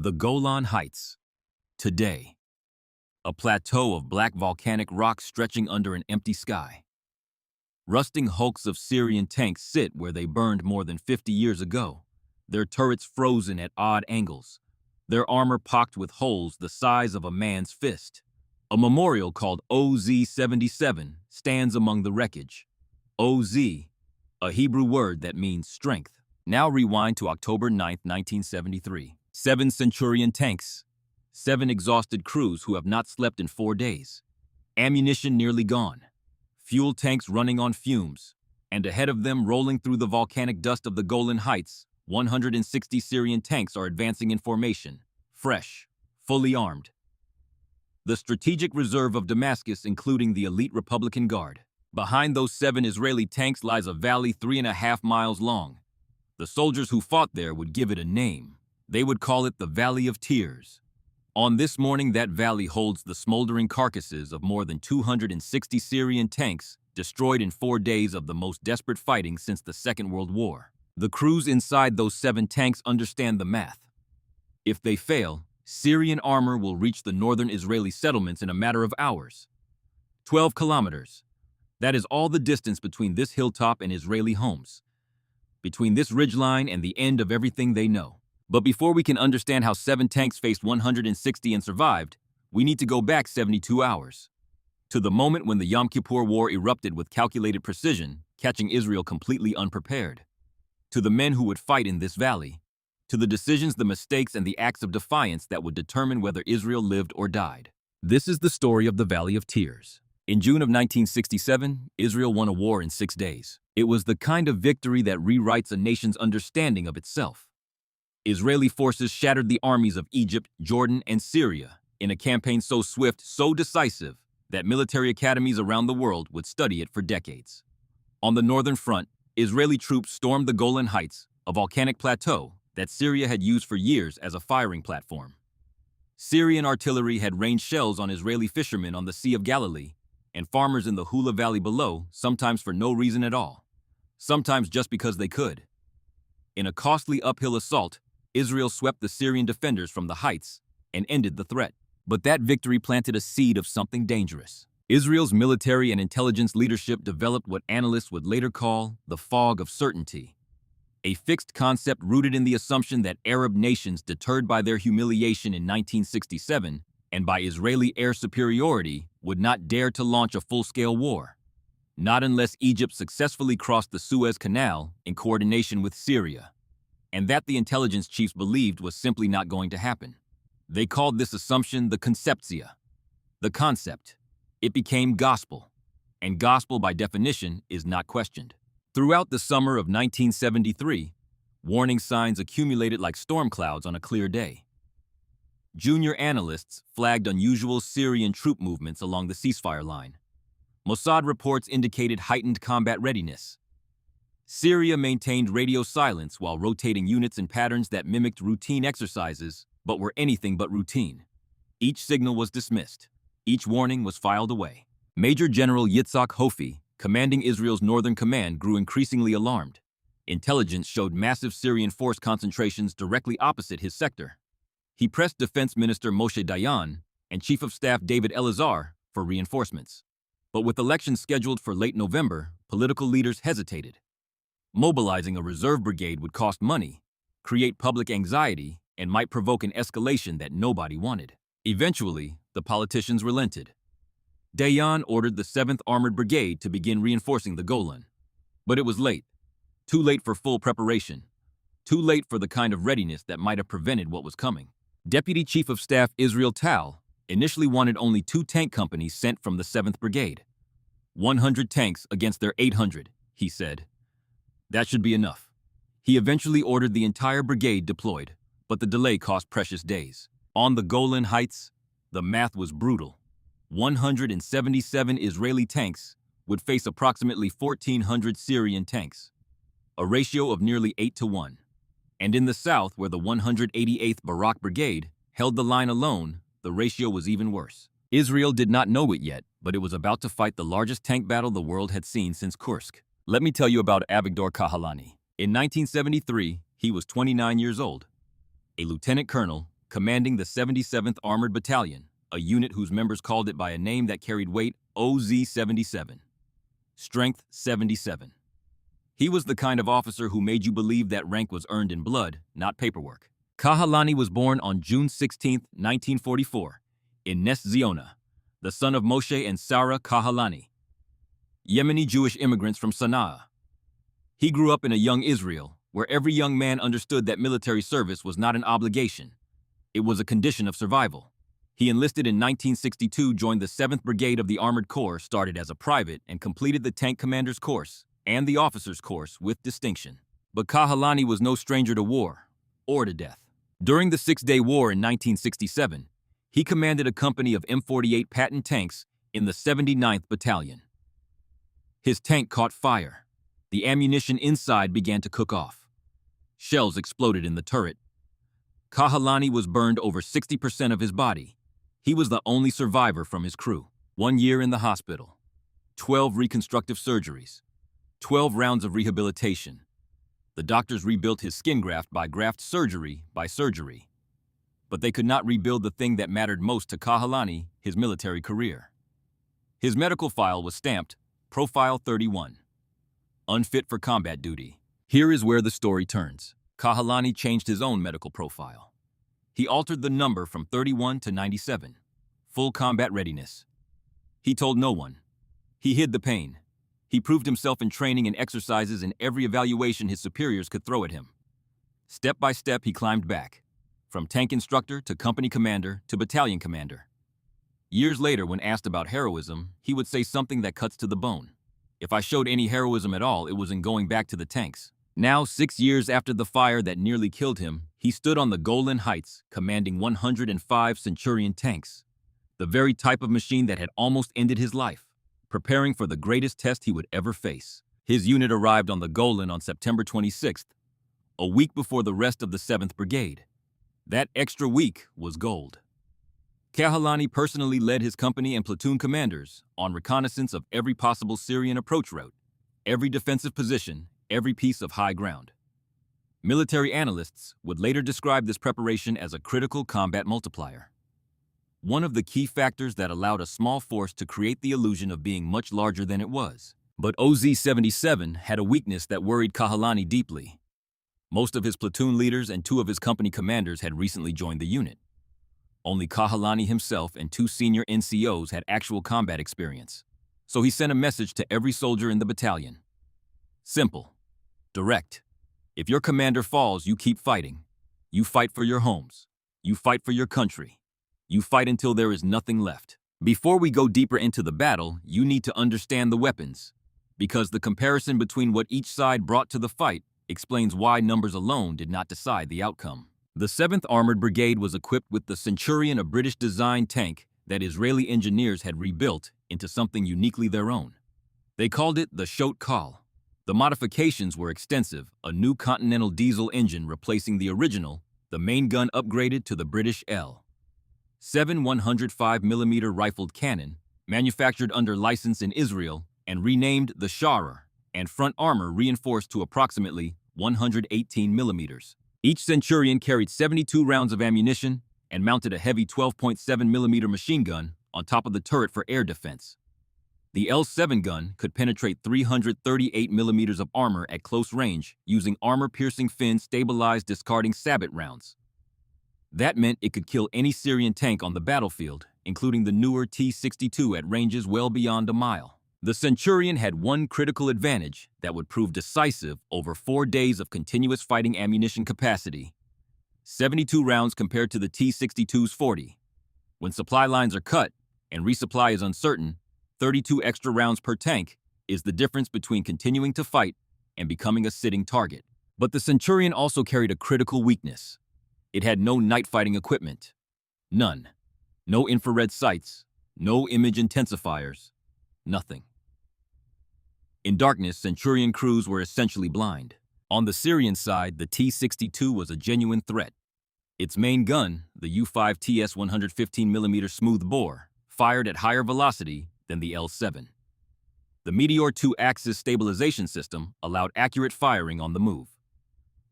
The Golan Heights. Today, a plateau of black volcanic rock stretching under an empty sky. Rusting hulks of Syrian tanks sit where they burned more than 50 years ago, their turrets frozen at odd angles, their armor pocked with holes the size of a man's fist. A memorial called OZ-77 stands among the wreckage. OZ, a Hebrew word that means strength. Now rewind to October 9, 1973. 7 Centurion tanks, 7 exhausted crews who have not slept in 4 days. Ammunition nearly gone, fuel tanks running on fumes, and ahead of them, rolling through the volcanic dust of the Golan Heights, 160 Syrian tanks are advancing in formation, fresh, fully armed. The strategic reserve of Damascus, including the elite Republican Guard. Behind those 7 Israeli tanks lies a valley 3.5 miles long. The soldiers who fought there would give it a name. They would call it the Valley of Tears. On this morning, that valley holds the smoldering carcasses of more than 260 Syrian tanks destroyed in 4 days of the most desperate fighting since the Second World War. The crews inside those 7 tanks understand the math. If they fail, Syrian armor will reach the northern Israeli settlements in a matter of hours. 12 kilometers. That is all the distance between this hilltop and Israeli homes, between this ridgeline and the end of everything they know. But before we can understand how 7 tanks faced 160 and survived, we need to go back 72 hours. To the moment when the Yom Kippur War erupted with calculated precision, catching Israel completely unprepared. To the men who would fight in this valley. To the decisions, the mistakes, and the acts of defiance that would determine whether Israel lived or died. This is the story of the Valley of Tears. In June of 1967, Israel won a war in 6 days. It was the kind of victory that rewrites a nation's understanding of itself. Israeli forces shattered the armies of Egypt, Jordan, and Syria in a campaign so swift, so decisive, that military academies around the world would study it for decades. On the northern front, Israeli troops stormed the Golan Heights, a volcanic plateau that Syria had used for years as a firing platform. Syrian artillery had rained shells on Israeli fishermen on the Sea of Galilee and farmers in the Hula Valley below, sometimes for no reason at all, sometimes just because they could. In a costly uphill assault, Israel swept the Syrian defenders from the heights and ended the threat. But that victory planted a seed of something dangerous. Israel's military and intelligence leadership developed what analysts would later call the fog of certainty, a fixed concept rooted in the assumption that Arab nations, deterred by their humiliation in 1967 and by Israeli air superiority, would not dare to launch a full-scale war, not unless Egypt successfully crossed the Suez Canal in coordination with Syria, and that the intelligence chiefs believed was simply not going to happen. They called this assumption the conceptia, the concept. It became gospel, and gospel by definition is not questioned. Throughout the summer of 1973, warning signs accumulated like storm clouds on a clear day. Junior analysts flagged unusual Syrian troop movements along the ceasefire line. Mossad reports indicated heightened combat readiness. Syria maintained radio silence while rotating units in patterns that mimicked routine exercises, but were anything but routine. Each signal was dismissed. Each warning was filed away. Major General Yitzhak Hofi, commanding Israel's northern command, grew increasingly alarmed. Intelligence showed massive Syrian force concentrations directly opposite his sector. He pressed Defense Minister Moshe Dayan and Chief of Staff David Elazar for reinforcements. But with elections scheduled for late November, political leaders hesitated. Mobilizing a reserve brigade would cost money, create public anxiety, and might provoke an escalation that nobody wanted. Eventually, the politicians relented. Dayan ordered the 7th Armored Brigade to begin reinforcing the Golan. But it was late. Too late for full preparation. Too late for the kind of readiness that might have prevented what was coming. Deputy Chief of Staff Israel Tal initially wanted only 2 tank companies sent from the 7th Brigade. 100 tanks against their 800, he said. That should be enough. He eventually ordered the entire brigade deployed, but the delay cost precious days. On the Golan Heights, the math was brutal. 177 Israeli tanks would face approximately 1,400 Syrian tanks, a ratio of nearly 8-to-1. And in the south, where the 188th Barak Brigade held the line alone, the ratio was even worse. Israel did not know it yet, but it was about to fight the largest tank battle the world had seen since Kursk. Let me tell you about Avigdor Kahalani. In 1973, he was 29 years old, a lieutenant colonel commanding the 77th Armored Battalion, a unit whose members called it by a name that carried weight: OZ-77. Strength 77. He was the kind of officer who made you believe that rank was earned in blood, not paperwork. Kahalani was born on June 16, 1944, in Nes Ziona, the son of Moshe and Sarah Kahalani, Yemeni Jewish immigrants from Sana'a. He grew up in a young Israel, where every young man understood that military service was not an obligation. It was a condition of survival. He enlisted in 1962, joined the 7th Brigade of the Armored Corps, started as a private, and completed the Tank Commander's course and the Officer's course with distinction. But Kahalani was no stranger to war, or to death. During the Six-Day War in 1967, he commanded a company of M48 Patton tanks in the 79th Battalion. His tank caught fire. The ammunition inside began to cook off. Shells exploded in the turret. Kahalani was burned over 60% of his body. He was the only survivor from his crew. 1 year in the hospital, 12 reconstructive surgeries, 12 rounds of rehabilitation. The doctors rebuilt his skin graft by surgery by surgery. But they could not rebuild the thing that mattered most to Kahalani, his military career. His medical file was stamped Profile 31, unfit for combat duty. Here is where the story turns. Kahalani changed his own medical profile. He altered the number from 31 to 97, full combat readiness. He told no one. He hid the pain. He proved himself in training and exercises in every evaluation his superiors could throw at him. Step by step, he climbed back, from tank instructor to company commander to battalion commander. Years later, when asked about heroism, he would say something that cuts to the bone. If I showed any heroism at all, it was in going back to the tanks. Now, 6 years after the fire that nearly killed him, he stood on the Golan Heights, commanding 105 Centurion tanks, the very type of machine that had almost ended his life, preparing for the greatest test he would ever face. His unit arrived on the Golan on September 26th, a week before the rest of the 7th Brigade. That extra week was gold. Kahalani personally led his company and platoon commanders on reconnaissance of every possible Syrian approach route, every defensive position, every piece of high ground. Military analysts would later describe this preparation as a critical combat multiplier, one of the key factors that allowed a small force to create the illusion of being much larger than it was. But OZ-77 had a weakness that worried Kahalani deeply. Most of his platoon leaders and 2 of his company commanders had recently joined the unit. Only Kahalani himself and 2 senior NCOs had actual combat experience. So he sent a message to every soldier in the battalion. Simple. Direct. If your commander falls, you keep fighting. You fight for your homes. You fight for your country. You fight until there is nothing left. Before we go deeper into the battle, you need to understand the weapons, because the comparison between what each side brought to the fight explains why numbers alone did not decide the outcome. The 7th Armored Brigade was equipped with the Centurion, a British-designed tank that Israeli engineers had rebuilt into something uniquely their own. They called it the Shot Kal. The modifications were extensive: a new Continental diesel engine replacing the original, the main gun upgraded to the British L7 105mm rifled cannon, manufactured under license in Israel and renamed the Sharer, and front armor reinforced to approximately 118mm. Each Centurion carried 72 rounds of ammunition and mounted a heavy 12.7mm machine gun on top of the turret for air defense. The L7 gun could penetrate 338mm of armor at close range using armor-piercing fin-stabilized discarding sabot rounds. That meant it could kill any Syrian tank on the battlefield, including the newer T-62 at ranges well beyond a mile. The Centurion had one critical advantage that would prove decisive over 4 days of continuous fighting ammunition capacity: 72 rounds compared to the T-62's 40. When supply lines are cut and resupply is uncertain, 32 extra rounds per tank is the difference between continuing to fight and becoming a sitting target. But the Centurion also carried a critical weakness. It had no night fighting equipment. None. No infrared sights, no image intensifiers, nothing. In darkness, Centurion crews were essentially blind. On the Syrian side, the T-62 was a genuine threat. Its main gun, the U-5 TS 115mm smoothbore, fired at higher velocity than the L7. The Meteor 2-axis stabilization system allowed accurate firing on the move.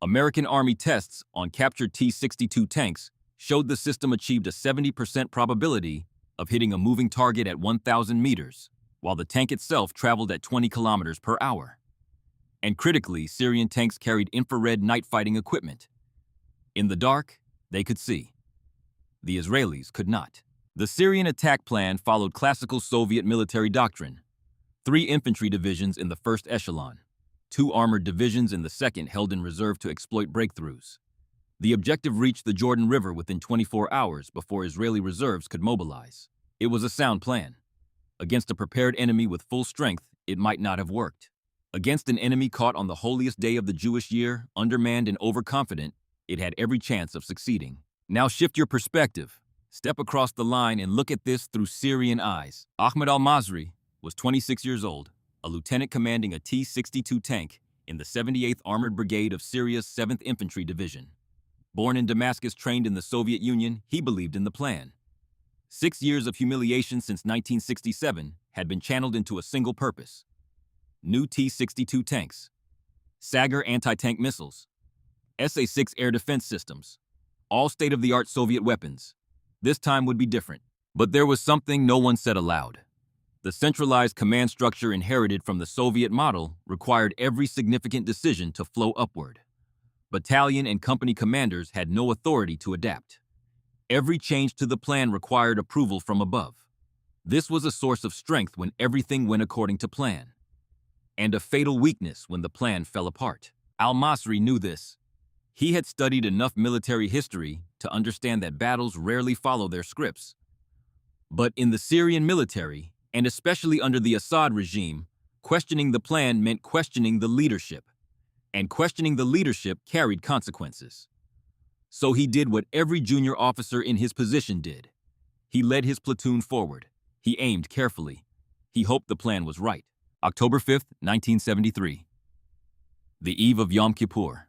American Army tests on captured T-62 tanks showed the system achieved a 70% probability of hitting a moving target at 1,000 meters, while the tank itself traveled at 20 kilometers per hour. And critically, Syrian tanks carried infrared night fighting equipment. In the dark, they could see. The Israelis could not. The Syrian attack plan followed classical Soviet military doctrine. 3 infantry divisions in the first echelon, 2 armored divisions in the second held in reserve to exploit breakthroughs. The objective reached the Jordan River within 24 hours before Israeli reserves could mobilize. It was a sound plan. Against a prepared enemy with full strength, it might not have worked. Against an enemy caught on the holiest day of the Jewish year, undermanned and overconfident, it had every chance of succeeding. Now shift your perspective. Step across the line and look at this through Syrian eyes. Ahmed al-Masri was 26 years old, a lieutenant commanding a T-62 tank in the 78th Armored Brigade of Syria's 7th Infantry Division. Born in Damascus, trained in the Soviet Union, he believed in the plan. 6 years of humiliation since 1967 had been channeled into a single purpose: new T-62 tanks, Sagger anti-tank missiles, SA-6 air defense systems, all state-of-the-art Soviet weapons. This time would be different. But there was something no one said aloud. The centralized command structure inherited from the Soviet model required every significant decision to flow upward. Battalion and company commanders had no authority to adapt. Every change to the plan required approval from above. This was a source of strength when everything went according to plan, and a fatal weakness when the plan fell apart. Al-Masri knew this. He had studied enough military history to understand that battles rarely follow their scripts. But in the Syrian military, and especially under the Assad regime, questioning the plan meant questioning the leadership. And questioning the leadership carried consequences. So he did what every junior officer in his position did. He led his platoon forward. He aimed carefully. He hoped the plan was right. October 5th, 1973. The eve of Yom Kippur,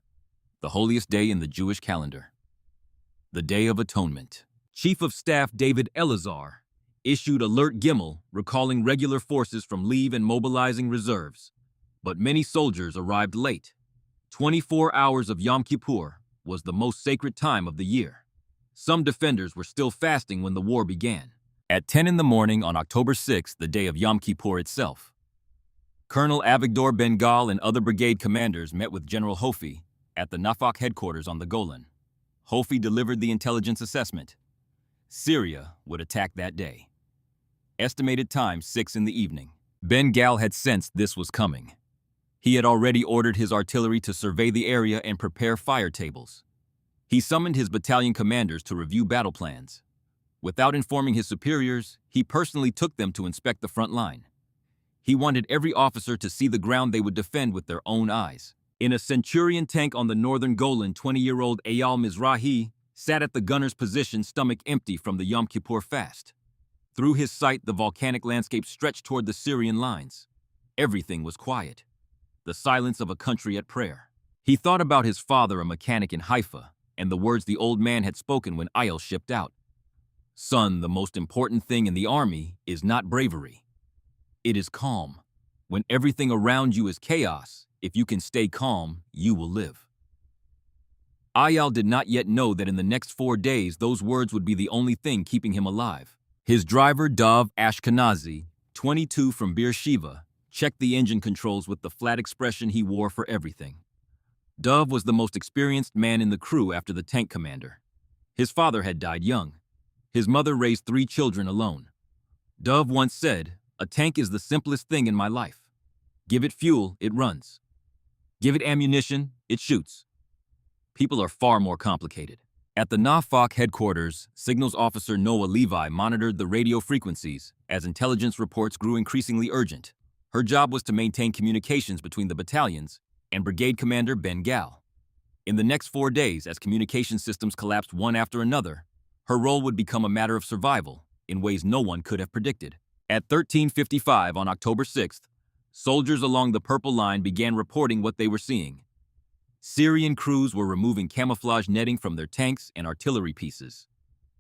the holiest day in the Jewish calendar. The Day of Atonement. Chief of Staff David Elazar issued Alert Gimel, recalling regular forces from leave and mobilizing reserves. But many soldiers arrived late. 24 hours of Yom Kippur was the most sacred time of the year. Some defenders were still fasting when the war began. At 10 in the morning on October 6th, the day of Yom Kippur itself, Colonel Avigdor Ben-Gal and other brigade commanders met with General Hofi at the Nafak headquarters on the Golan. Hofi delivered the intelligence assessment. Syria would attack that day. Estimated time 6 in the evening. Ben-Gal had sensed this was coming. He had already ordered his artillery to survey the area and prepare fire tables. He summoned his battalion commanders to review battle plans. Without informing his superiors, he personally took them to inspect the front line. He wanted every officer to see the ground they would defend with their own eyes. In a Centurion tank on the northern Golan, 20-year-old Eyal Mizrahi sat at the gunner's position, stomach empty from the Yom Kippur fast. Through his sight, the volcanic landscape stretched toward the Syrian lines. Everything was quiet. The silence of a country at prayer. He thought about his father, a mechanic in Haifa, and the words the old man had spoken when Eyal shipped out. Son, the most important thing in the army is not bravery. It is calm. When everything around you is chaos, if you can stay calm, you will live. Eyal did not yet know that in the next 4 days, those words would be the only thing keeping him alive. His driver, Dov Ashkenazi, 22 from Beersheba, checked the engine controls with the flat expression he wore for everything. Dov was the most experienced man in the crew after the tank commander. His father had died young. His mother raised 3 children alone. Dov once said, "A tank is the simplest thing in my life. Give it fuel, it runs. Give it ammunition, it shoots. People are far more complicated." At the Nafak headquarters, Signals Officer Noah Levi monitored the radio frequencies as intelligence reports grew increasingly urgent. Her job was to maintain communications between the battalions and Brigade Commander Ben-Gal. In the next 4 days, as communication systems collapsed one after another, her role would become a matter of survival in ways no one could have predicted. At 13:55 on October 6th, soldiers along the Purple Line began reporting what they were seeing. Syrian crews were removing camouflage netting from their tanks and artillery pieces.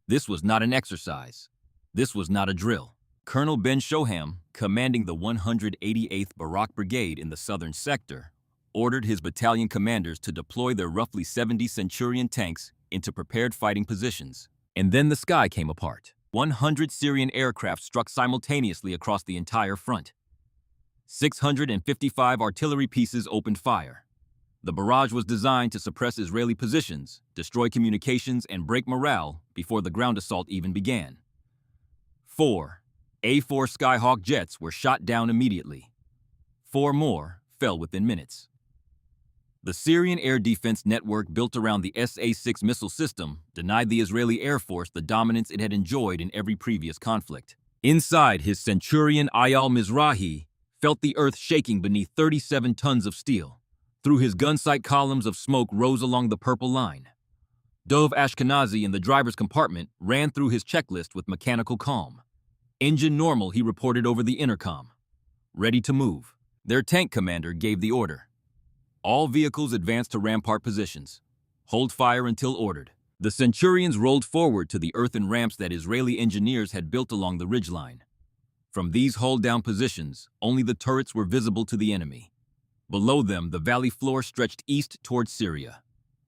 This was not an exercise. This was not a drill. Colonel Ben Shoham, commanding the 188th Barak Brigade in the southern sector, ordered his battalion commanders to deploy their roughly 70 Centurion tanks into prepared fighting positions. And then the sky came apart. 100 Syrian aircraft struck simultaneously across the entire front. 655 artillery pieces opened fire. The barrage was designed to suppress Israeli positions, destroy communications, and break morale before the ground assault even began. 4 A-4 Skyhawk jets were shot down immediately. 4 more fell within minutes. The Syrian air defense network built around the SA-6 missile system denied the Israeli Air Force the dominance it had enjoyed in every previous conflict. Inside, his Centurion Ayal Mizrahi felt the earth shaking beneath 37 tons of steel. Through his gun sight, columns of smoke rose along the purple line. Dov Ashkenazi in the driver's compartment ran through his checklist with mechanical calm. Engine normal, he reported over the intercom. Ready to move. Their tank commander gave the order. All vehicles advanced to rampart positions. Hold fire until ordered. The Centurions rolled forward to the earthen ramps that Israeli engineers had built along the ridgeline. From these hull-down positions, only the turrets were visible to the enemy. Below them, the valley floor stretched east toward Syria.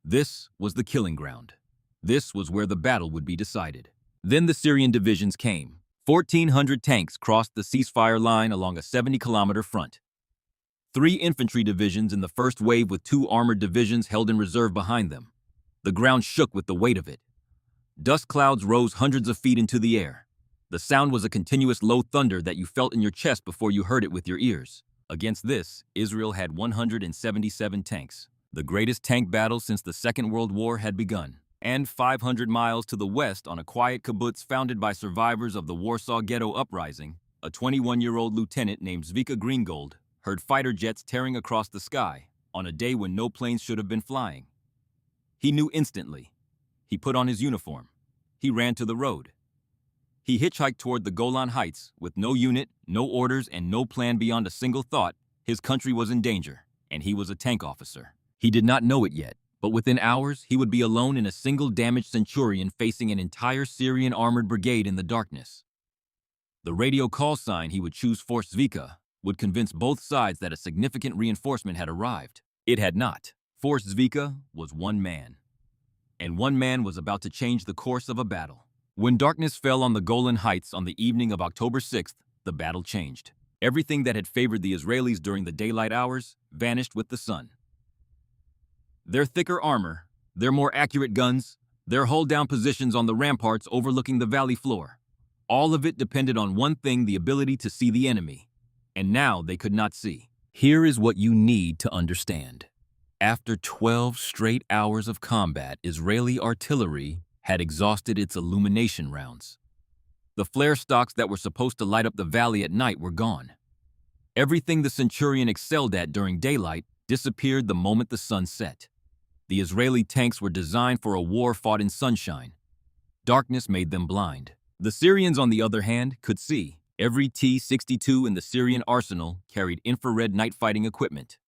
This was the killing ground. This was where the battle would be decided. Then the Syrian divisions came. 1,400 tanks crossed the ceasefire line along a 70-kilometer front. 3 infantry divisions in the first wave with 2 armored divisions held in reserve behind them. The ground shook with the weight of it. Dust clouds rose hundreds of feet into the air. The sound was a continuous low thunder that you felt in your chest before you heard it with your ears. Against this, Israel had 177 tanks. The greatest tank battle since the Second World War had begun. And 500 miles to the west, on a quiet kibbutz founded by survivors of the Warsaw Ghetto Uprising, a 21-year-old lieutenant named Zvika Greengold heard fighter jets tearing across the sky on a day when no planes should have been flying. He knew instantly. He put on his uniform. He ran to the road. He hitchhiked toward the Golan Heights with no unit, no orders, and no plan beyond a single thought: his country was in danger, and he was a tank officer. He did not know it yet, but within hours he would be alone in a single damaged Centurion facing an entire Syrian armored brigade in the darkness. The radio call sign he would choose for Zvika would convince both sides that a significant reinforcement had arrived. It had not. Force Zvika was one man. And one man was about to change the course of a battle. When darkness fell on the Golan Heights on the evening of October 6th, the battle changed. Everything that had favored the Israelis during the daylight hours vanished with the sun. Their thicker armor, their more accurate guns, their hold-down positions on the ramparts overlooking the valley floor. All of it depended on one thing: the ability to see the enemy. And now they could not see. Here is what you need to understand. After 12 straight hours of combat, Israeli artillery had exhausted its illumination rounds. The flare stocks that were supposed to light up the valley at night were gone. Everything the Centurion excelled at during daylight disappeared the moment the sun set. The Israeli tanks were designed for a war fought in sunshine. Darkness made them blind. The Syrians, on the other hand, could see. Every T-62 in the Syrian arsenal carried infrared night fighting equipment.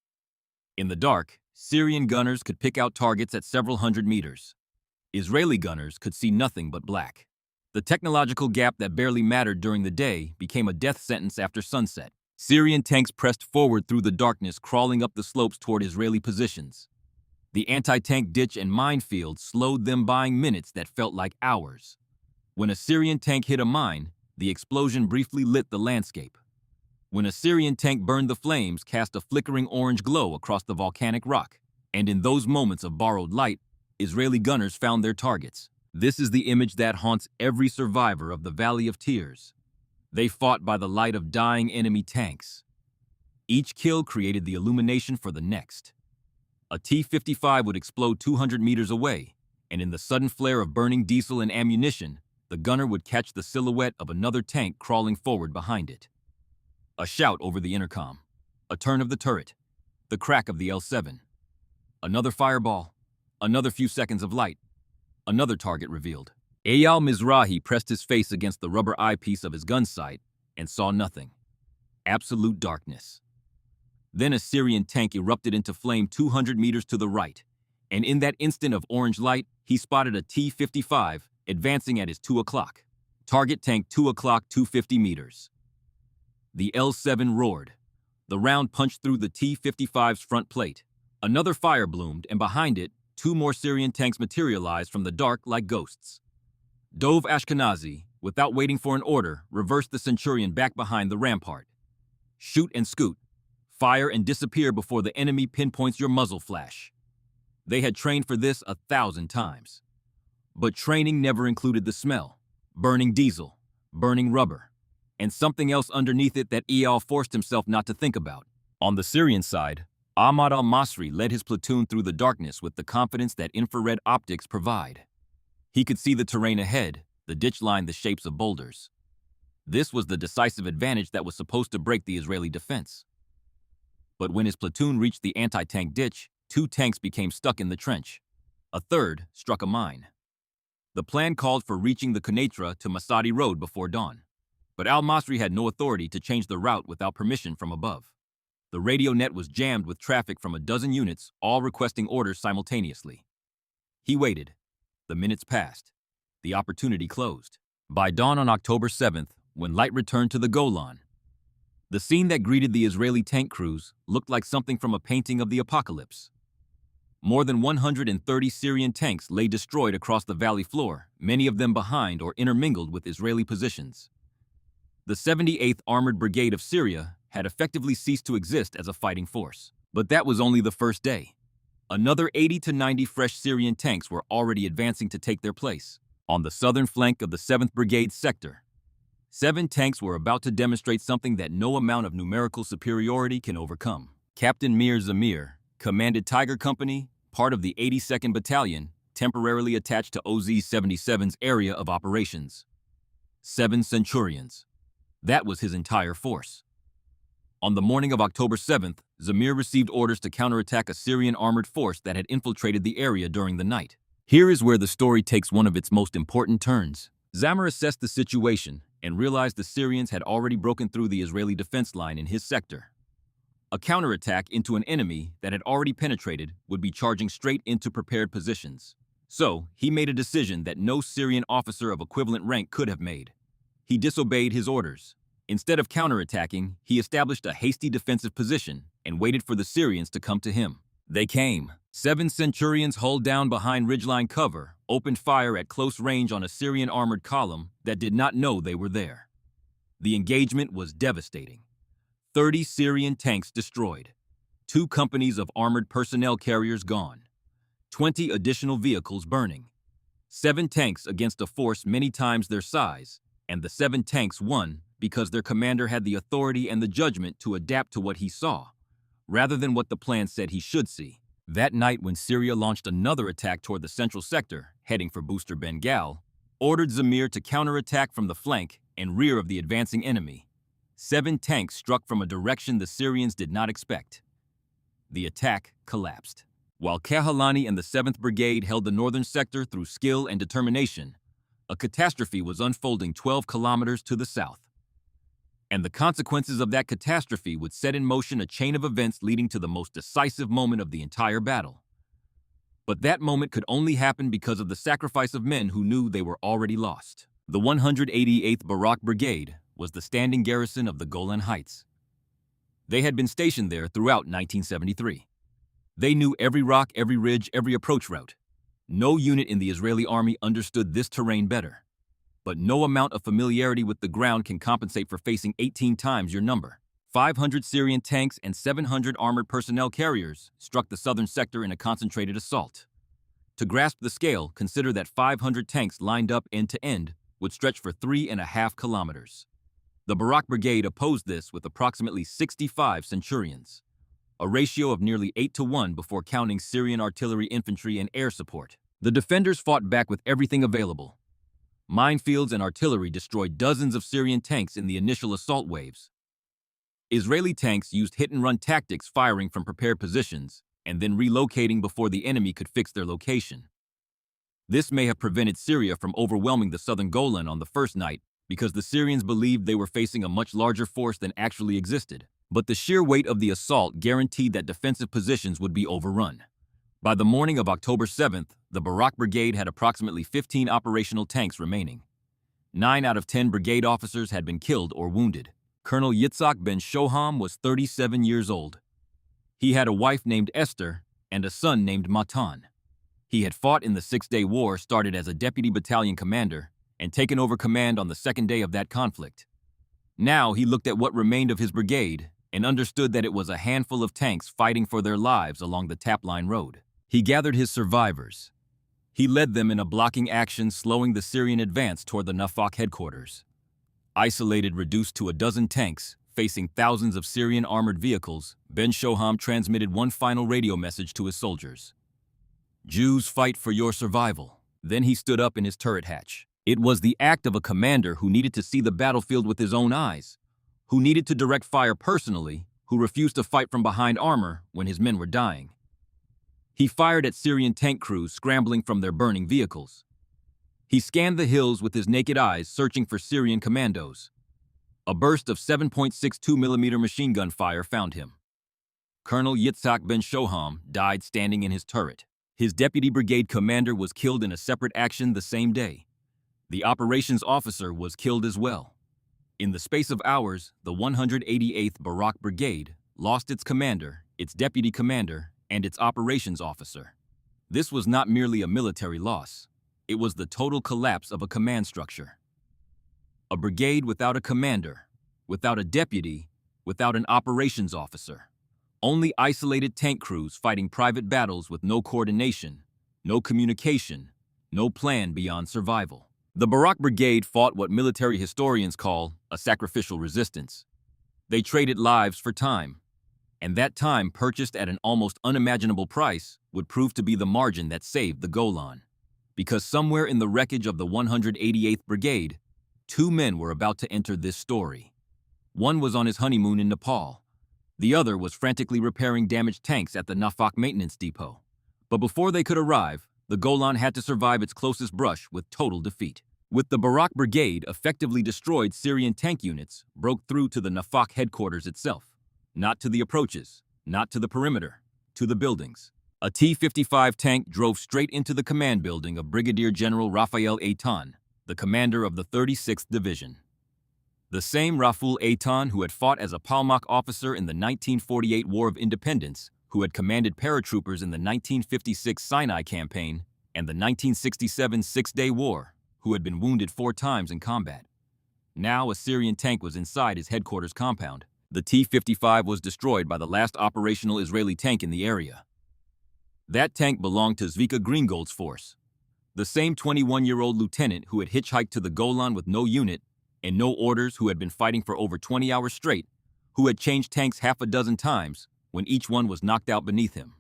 In the dark, Syrian gunners could pick out targets at several hundred meters. Israeli gunners could see nothing but black. The technological gap that barely mattered during the day became a death sentence after sunset. Syrian tanks pressed forward through the darkness, crawling up the slopes toward Israeli positions. The anti-tank ditch and minefield slowed them, buying minutes that felt like hours. When a Syrian tank hit a mine, the explosion briefly lit the landscape. When a Syrian tank burned, the flames cast a flickering orange glow across the volcanic rock. And in those moments of borrowed light, Israeli gunners found their targets. This is the image that haunts every survivor of the Valley of Tears. They fought by the light of dying enemy tanks. Each kill created the illumination for the next. A T-55 would explode 200 meters away, and in the sudden flare of burning diesel and ammunition, the gunner would catch the silhouette of another tank crawling forward behind it. A shout over the intercom, a turn of the turret, the crack of the L7. Another fireball, another few seconds of light, another target revealed. Ayal Mizrahi pressed his face against the rubber eyepiece of his gun sight and saw nothing. Absolute darkness. Then a Syrian tank erupted into flame 200 meters to the right, and in that instant of orange light, he spotted a T-55 advancing at his 2 o'clock. Target tank 2 o'clock, 250 meters. The L7 roared. The round punched through the T-55's front plate. Another fire bloomed, and behind it, two more Syrian tanks materialized from the dark like ghosts. Dove Ashkenazi, without waiting for an order, reversed the Centurion back behind the rampart. Shoot and scoot. Fire and disappear before the enemy pinpoints your muzzle flash. They had trained for this 1,000 times. But training never included the smell. Burning diesel, burning rubber, and something else underneath it that Eyal forced himself not to think about. On the Syrian side, Ahmad al-Masri led his platoon through the darkness with the confidence that infrared optics provide. He could see the terrain ahead, the ditch lined the shapes of boulders. This was the decisive advantage that was supposed to break the Israeli defense. But when his platoon reached the anti-tank ditch, two tanks became stuck in the trench. A third struck a mine. The plan called for reaching the Quneitra to Masadi Road before dawn. But al-Masri had no authority to change the route without permission from above. The radio net was jammed with traffic from a dozen units, all requesting orders simultaneously. He waited. The minutes passed. The opportunity closed. By dawn on October 7th, when light returned to the Golan, the scene that greeted the Israeli tank crews looked like something from a painting of the apocalypse. More than 130 Syrian tanks lay destroyed across the valley floor, many of them behind or intermingled with Israeli positions. The 78th Armored Brigade of Syria had effectively ceased to exist as a fighting force. But that was only the first day. Another 80 to 90 fresh Syrian tanks were already advancing to take their place. On the southern flank of the 7th Brigade sector, 7 tanks were about to demonstrate something that no amount of numerical superiority can overcome. Captain Mir Zamir commanded Tiger Company, part of the 82nd Battalion, temporarily attached to OZ 77's area of operations. 7 Centurions. That was his entire force. On the morning of October 7th, Zamir received orders to counterattack a Syrian armored force that had infiltrated the area during the night. Here is where the story takes one of its most important turns. Zamir assessed the situation and realized the Syrians had already broken through the Israeli defense line in his sector. A counterattack into an enemy that had already penetrated would be charging straight into prepared positions. So, he made a decision that no Syrian officer of equivalent rank could have made. He disobeyed his orders. Instead of counterattacking, he established a hasty defensive position and waited for the Syrians to come to him. They came. 7 Centurions hulled down behind ridgeline cover, opened fire at close range on a Syrian armored column that did not know they were there. The engagement was devastating. 30 Syrian tanks destroyed. 2 companies of armored personnel carriers gone. 20 additional vehicles burning. 7 tanks against a force many times their size, and the 7 tanks won because their commander had the authority and the judgment to adapt to what he saw, rather than what the plan said he should see. That night, when Syria launched another attack toward the central sector, heading for Booster Bengal, ordered Zamir to counterattack from the flank and rear of the advancing enemy. 7 tanks struck from a direction the Syrians did not expect. The attack collapsed. While Kahalani and the 7th Brigade held the northern sector through skill and determination, a catastrophe was unfolding 12 kilometers to the south. And the consequences of that catastrophe would set in motion a chain of events leading to the most decisive moment of the entire battle. But that moment could only happen because of the sacrifice of men who knew they were already lost. The 188th Barak Brigade was the standing garrison of the Golan Heights. They had been stationed there throughout 1973. They knew every rock, every ridge, every approach route. No unit in the Israeli army understood this terrain better. But no amount of familiarity with the ground can compensate for facing 18 times your number. 500 Syrian tanks and 700 armored personnel carriers struck the southern sector in a concentrated assault. To grasp the scale, consider that 500 tanks lined up end to end would stretch for 3.5 kilometers. The Barak Brigade opposed this with approximately 65 Centurions, a ratio of nearly 8 to 1 before counting Syrian artillery, infantry, and air support. The defenders fought back with everything available. Minefields and artillery destroyed dozens of Syrian tanks in the initial assault waves. Israeli tanks used hit-and-run tactics, firing from prepared positions and then relocating before the enemy could fix their location. This may have prevented Syria from overwhelming the southern Golan on the first night because the Syrians believed they were facing a much larger force than actually existed. But the sheer weight of the assault guaranteed that defensive positions would be overrun. By the morning of October 7th, the Barak Brigade had approximately 15 operational tanks remaining. 9 out of 10 brigade officers had been killed or wounded. Colonel Yitzhak ben Shoham was 37 years old. He had a wife named Esther and a son named Matan. He had fought in the Six-Day War, started as a deputy battalion commander, and taken over command on the second day of that conflict. Now he looked at what remained of his brigade and understood that it was a handful of tanks fighting for their lives along the Tap Line Road. He gathered his survivors. He led them in a blocking action, slowing the Syrian advance toward the Nafaq headquarters. Isolated, reduced to a dozen tanks, facing thousands of Syrian armored vehicles, Ben Shoham transmitted one final radio message to his soldiers. "Jews, fight for your survival." Then he stood up in his turret hatch. It was the act of a commander who needed to see the battlefield with his own eyes, who needed to direct fire personally, who refused to fight from behind armor when his men were dying. He fired at Syrian tank crews scrambling from their burning vehicles. He scanned the hills with his naked eyes, searching for Syrian commandos. A burst of 7.62mm machine gun fire found him. Colonel Yitzhak Ben Shoham died standing in his turret. His deputy brigade commander was killed in a separate action the same day. The operations officer was killed as well. In the space of hours, the 188th Barak Brigade lost its commander, its deputy commander, and its operations officer. This was not merely a military loss. It was the total collapse of a command structure. A brigade without a commander, without a deputy, without an operations officer. Only isolated tank crews fighting private battles with no coordination, no communication, no plan beyond survival. The Barak Brigade fought what military historians call a sacrificial resistance. They traded lives for time, and that time, purchased at an almost unimaginable price, would prove to be the margin that saved the Golan. Because somewhere in the wreckage of the 188th Brigade, two men were about to enter this story. One was on his honeymoon in Nepal. The other was frantically repairing damaged tanks at the Nafaq maintenance depot. But before they could arrive, the Golan had to survive its closest brush with total defeat. With the Barak Brigade effectively destroyed, Syrian tank units broke through to the Nafaq headquarters itself. Not to the approaches, not to the perimeter, to the buildings. A T-55 tank drove straight into the command building of Brigadier General Raphael Eitan, the commander of the 36th Division. The same Raful Eitan who had fought as a Palmach officer in the 1948 War of Independence, who had commanded paratroopers in the 1956 Sinai Campaign and the 1967 Six-Day War, who had been wounded 4 times in combat. Now a Syrian tank was inside his headquarters compound. The T-55 was destroyed by the last operational Israeli tank in the area. That tank belonged to Zvika Greengold's force, the same 21-year-old lieutenant who had hitchhiked to the Golan with no unit and no orders, who had been fighting for over 20 hours straight, who had changed tanks half a dozen times when each one was knocked out beneath him.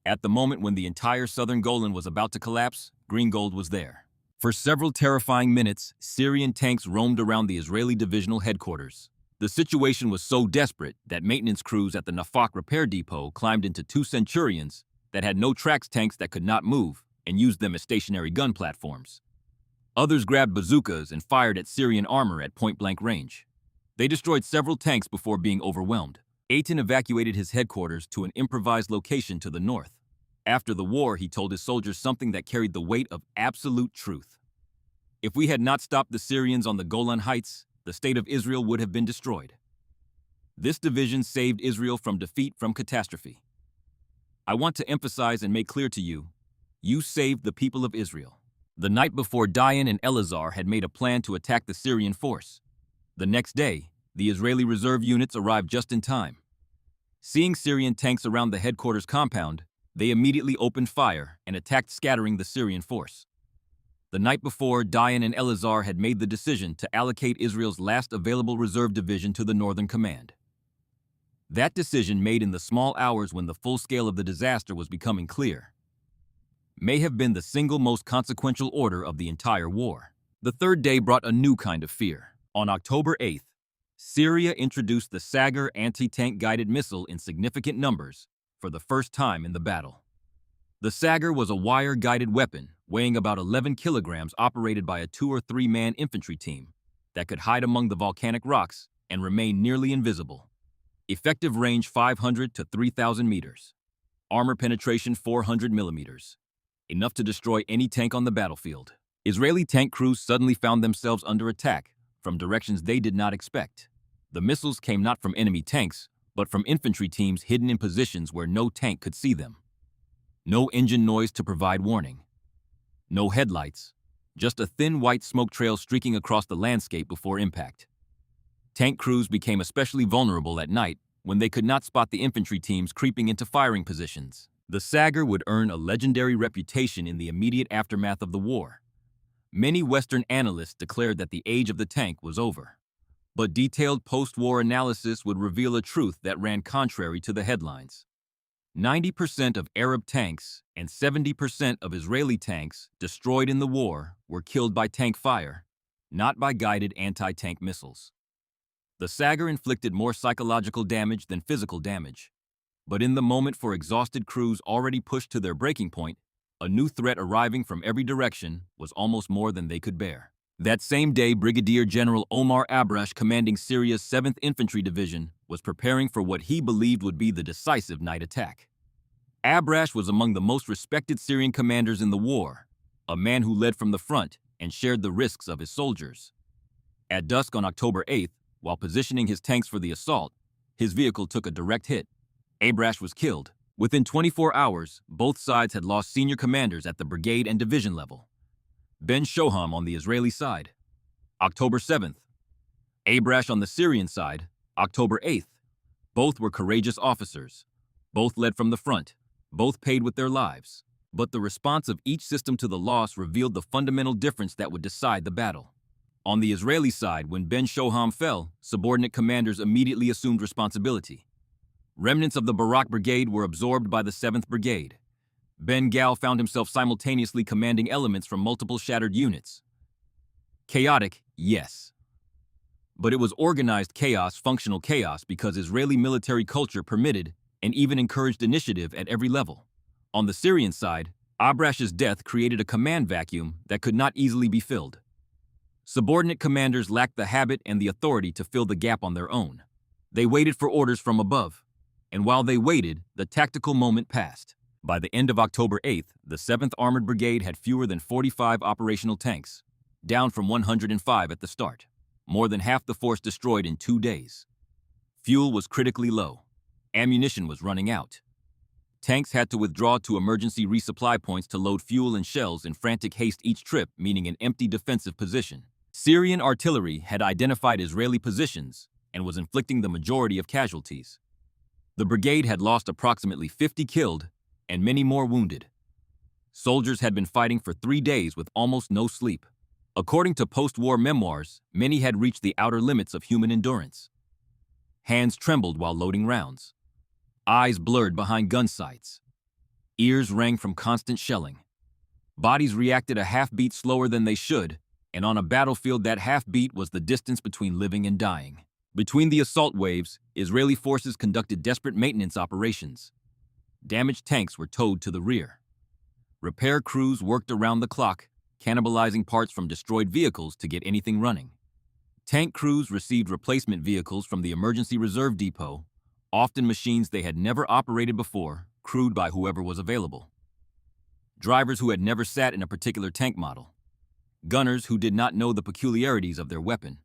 At the moment when the entire southern Golan was about to collapse, Greengold was there. For several terrifying minutes, Syrian tanks roamed around the Israeli divisional headquarters. The situation was so desperate that maintenance crews at the Nafaq repair depot climbed into 2 Centurions that had no tracks tanks that could not move and used them as stationary gun platforms. Others grabbed bazookas and fired at Syrian armor at point-blank range. They destroyed several tanks before being overwhelmed. Eitan evacuated his headquarters to an improvised location to the north. After the war, he told his soldiers something that carried the weight of absolute truth. If we had not stopped the Syrians on the Golan Heights, the state of Israel would have been destroyed. This division saved Israel from defeat, from catastrophe. I want to emphasize and make clear to you, you saved the people of Israel. The night before, Dayan and Elazar had made a plan to attack the Syrian force. The next day, the Israeli reserve units arrived just in time. Seeing Syrian tanks around the headquarters compound, they immediately opened fire and attacked, scattering the Syrian force. The night before, Dayan and Elazar had made the decision to allocate Israel's last available reserve division to the Northern Command. That decision, made in the small hours when the full scale of the disaster was becoming clear, may have been the single most consequential order of the entire war. The third day brought a new kind of fear. On October 8th, Syria introduced the Sagger anti-tank guided missile in significant numbers for the first time in the battle. The Sagger was a wire-guided weapon weighing about 11 kilograms, operated by a 2 or 3 man infantry team that could hide among the volcanic rocks and remain nearly invisible. Effective range 500 to 3,000 meters. Armor penetration 400 millimeters. Enough to destroy any tank on the battlefield. Israeli tank crews suddenly found themselves under attack from directions they did not expect. The missiles came not from enemy tanks, but from infantry teams hidden in positions where no tank could see them. No engine noise to provide warning. No headlights, just a thin white smoke trail streaking across the landscape before impact. Tank crews became especially vulnerable at night when they could not spot the infantry teams creeping into firing positions. The Sagger would earn a legendary reputation in the immediate aftermath of the war. Many Western analysts declared that the age of the tank was over. But detailed post-war analysis would reveal a truth that ran contrary to the headlines. 90% of Arab tanks and 70% of Israeli tanks destroyed in the war were killed by tank fire, not by guided anti-tank missiles. The Sagger inflicted more psychological damage than physical damage. But in the moment for exhausted crews already pushed to their breaking point, a new threat arriving from every direction was almost more than they could bear. That same day, Brigadier General Omar Abrash, commanding Syria's 7th Infantry Division, was preparing for what he believed would be the decisive night attack. Abrash was among the most respected Syrian commanders in the war, a man who led from the front and shared the risks of his soldiers. At dusk on October 8th, while positioning his tanks for the assault, his vehicle took a direct hit. Abrash was killed. Within 24 hours, both sides had lost senior commanders at the brigade and division level. Ben Shoham on the Israeli side, October 7th. Abrash on the Syrian side, October 8th. Both were courageous officers. Both led from the front. Both paid with their lives. But the response of each system to the loss revealed the fundamental difference that would decide the battle. On the Israeli side, when Ben Shoham fell, subordinate commanders immediately assumed responsibility. Remnants of the Barak Brigade were absorbed by the 7th Brigade. Ben Gal found himself simultaneously commanding elements from multiple shattered units. Chaotic, yes. But it was organized chaos, functional chaos, because Israeli military culture permitted and even encouraged initiative at every level. On the Syrian side, Abrash's death created a command vacuum that could not easily be filled. Subordinate commanders lacked the habit and the authority to fill the gap on their own. They waited for orders from above. And while they waited, the tactical moment passed. By the end of October 8th, the 7th Armored Brigade had fewer than 45 operational tanks, down from 105 at the start. More than half the force destroyed in 2 days. Fuel was critically low. Ammunition was running out. Tanks had to withdraw to emergency resupply points to load fuel and shells in frantic haste each trip, meaning an empty defensive position. Syrian artillery had identified Israeli positions and was inflicting the majority of casualties. The brigade had lost approximately 50 killed and many more wounded. Soldiers had been fighting for 3 days with almost no sleep. According to post-war memoirs, many had reached the outer limits of human endurance. Hands trembled while loading rounds. Eyes blurred behind gun sights. Ears rang from constant shelling. Bodies reacted a half-beat slower than they should, and on a battlefield that half-beat was the distance between living and dying. Between the assault waves, Israeli forces conducted desperate maintenance operations. Damaged tanks were towed to the rear. Repair crews worked around the clock, cannibalizing parts from destroyed vehicles to get anything running. Tank crews received replacement vehicles from the emergency reserve depot, often machines they had never operated before, crewed by whoever was available. Drivers who had never sat in a particular tank model. Gunners who did not know the peculiarities of their weapon.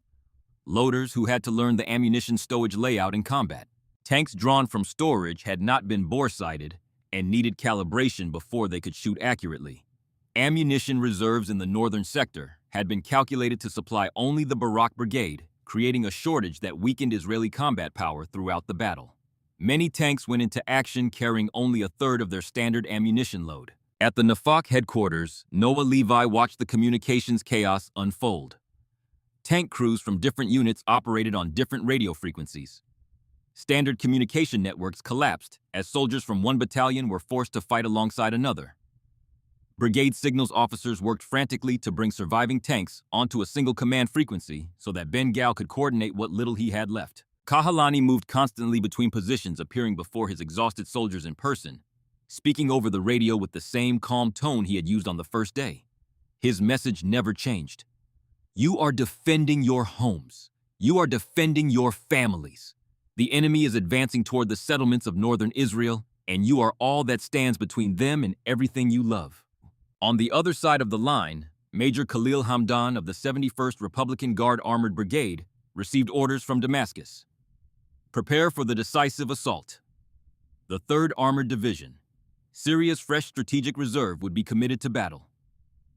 Loaders who had to learn the ammunition stowage layout in combat. Tanks drawn from storage had not been bore-sighted and needed calibration before they could shoot accurately. Ammunition reserves in the northern sector had been calculated to supply only the Barak Brigade, creating a shortage that weakened Israeli combat power throughout the battle. Many tanks went into action carrying only a third of their standard ammunition load. At the Nafak headquarters, Noah Levi watched the communications chaos unfold. Tank crews from different units operated on different radio frequencies. Standard communication networks collapsed as soldiers from one battalion were forced to fight alongside another. Brigade signals officers worked frantically to bring surviving tanks onto a single command frequency so that Ben Gal could coordinate what little he had left. Kahalani moved constantly between positions, appearing before his exhausted soldiers in person, speaking over the radio with the same calm tone he had used on the first day. His message never changed. You are defending your homes. You are defending your families. The enemy is advancing toward the settlements of northern Israel, and you are all that stands between them and everything you love. On the other side of the line, Major Khalil Hamdan of the 71st Republican Guard Armored Brigade received orders from Damascus. Prepare for the decisive assault. The 3rd Armored Division, Syria's fresh strategic reserve would be committed to battle.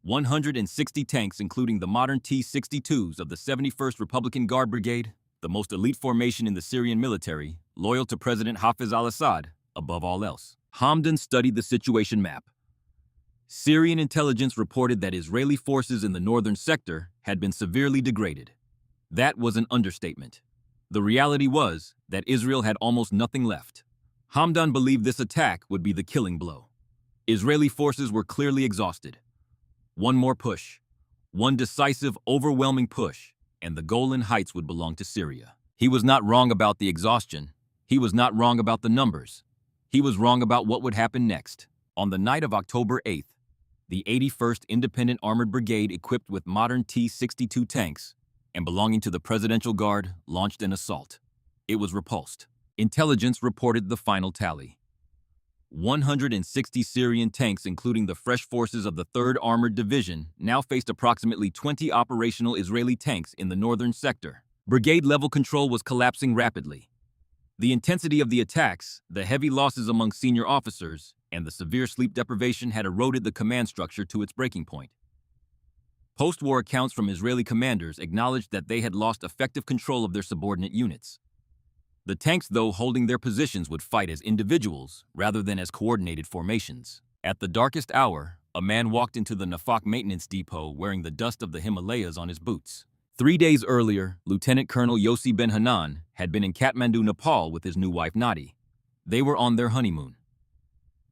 160 tanks, including the modern T-62s of the 71st Republican Guard Brigade, the most elite formation in the Syrian military, loyal to President Hafez al-Assad, above all else. Hamdan studied the situation map. Syrian intelligence reported that Israeli forces in the northern sector had been severely degraded. That was an understatement. The reality was that Israel had almost nothing left. Hamdan believed this attack would be the killing blow. Israeli forces were clearly exhausted. One more push, one decisive, overwhelming push, and the Golan Heights would belong to Syria. He was not wrong about the exhaustion. He was not wrong about the numbers. He was wrong about what would happen next. On the night of October 8th, the 81st Independent Armored Brigade, equipped with modern T-62 tanks and belonging to the Presidential Guard, launched an assault. It was repulsed. Intelligence reported the final tally. 160 Syrian tanks, including the fresh forces of the 3rd Armored Division, now faced approximately 20 operational Israeli tanks in the northern sector. Brigade-level control was collapsing rapidly. The intensity of the attacks, the heavy losses among senior officers, and the severe sleep deprivation had eroded the command structure to its breaking point. Post-war accounts from Israeli commanders acknowledged that they had lost effective control of their subordinate units. The tanks, though holding their positions, would fight as individuals rather than as coordinated formations. At the darkest hour, a man walked into the Nafaq maintenance depot wearing the dust of the Himalayas on his boots. 3 days earlier, Lieutenant Colonel Yossi Ben Hanan had been in Kathmandu, Nepal with his new wife Nadi. They were on their honeymoon.